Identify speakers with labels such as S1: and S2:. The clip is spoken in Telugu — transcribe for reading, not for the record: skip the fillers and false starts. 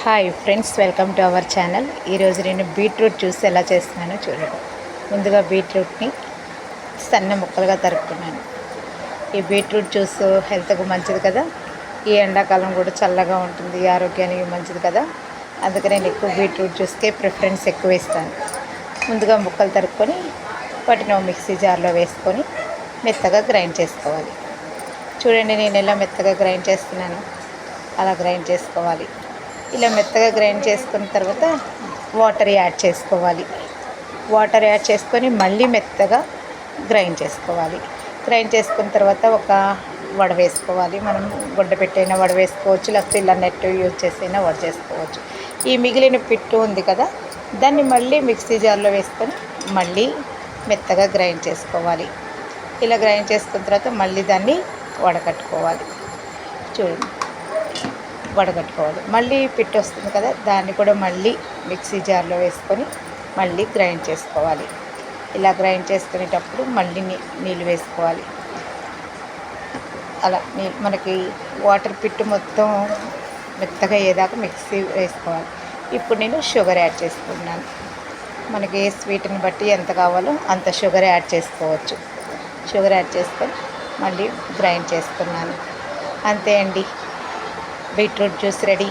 S1: Hi friends, welcome to our channel. ఈరోజు నేను బీట్రూట్ జ్యూస్ ఎలా చేస్తున్నానో చూడండి. ముందుగా బీట్రూట్ని సన్న ముక్కలుగా తరుక్కున్నాను. ఈ బీట్రూట్ జ్యూస్ హెల్త్కు మంచిది కదా, ఈ ఎండాకాలం కూడా చల్లగా ఉంటుంది, ఆరోగ్యానికి మంచిది కదా. అందుకే నేను ఎక్కువ బీట్రూట్ జ్యూస్కే ప్రిఫరెన్స్ ఎక్కువ ఇస్తాను. ముందుగా ముక్కలు తరుక్కొని వాటిని మిక్సీ జార్లో వేసుకొని మెత్తగా గ్రైండ్ చేసుకోవాలి. చూడండి నేను ఎలా మెత్తగా గ్రైండ్ చేస్తున్నాను, అలా గ్రైండ్ చేసుకోవాలి. ఇలా మెత్తగా గ్రైండ్ చేసుకున్న తర్వాత వాటర్ యాడ్ చేసుకోవాలి. వాటర్ యాడ్ చేసుకొని మళ్ళీ మెత్తగా గ్రైండ్ చేసుకోవాలి. గ్రైండ్ చేసుకున్న తర్వాత ఒక వడ వేసుకోవాలి. మనం గుడ్డ పెట్టైనా వడ వేసుకోవచ్చు, లేకపోతే ఇలా నెట్ యూజ్ చేసైనా వడ చేసుకోవచ్చు. ఈ మిగిలిన పిట్టు ఉంది కదా, దాన్ని మళ్ళీ మిక్సీ జార్లో వేసుకొని మళ్ళీ మెత్తగా గ్రైండ్ చేసుకోవాలి. ఇలా గ్రైండ్ చేసుకున్న తర్వాత మళ్ళీ దాన్ని వడకట్టుకోవాలి. చూడండి, వడగట్టుకోవాలి. మళ్ళీ పిట్టు వస్తుంది కదా, దాన్ని కూడా మళ్ళీ మిక్సీ జార్లో వేసుకొని మళ్ళీ గ్రైండ్ చేసుకోవాలి. ఇలా గ్రైండ్ చేసుకునేటప్పుడు మళ్ళీ నీళ్ళు వేసుకోవాలి. అలా మనకి వాటర్ పిట్టు మొత్తం మెత్తగా అయ్యేదాకా మిక్సీ వేసుకోవాలి. ఇప్పుడు నేను షుగర్ యాడ్ చేసుకున్నాను. మనకి ఏ స్వీట్ని బట్టి ఎంత కావాలో అంత షుగర్ యాడ్ చేసుకోవచ్చు. షుగర్ యాడ్ చేసుకొని మళ్ళీ గ్రైండ్ చేసుకున్నాను. అంతే అండి, బీట్రూట్ జ్యూస్ రెడీ.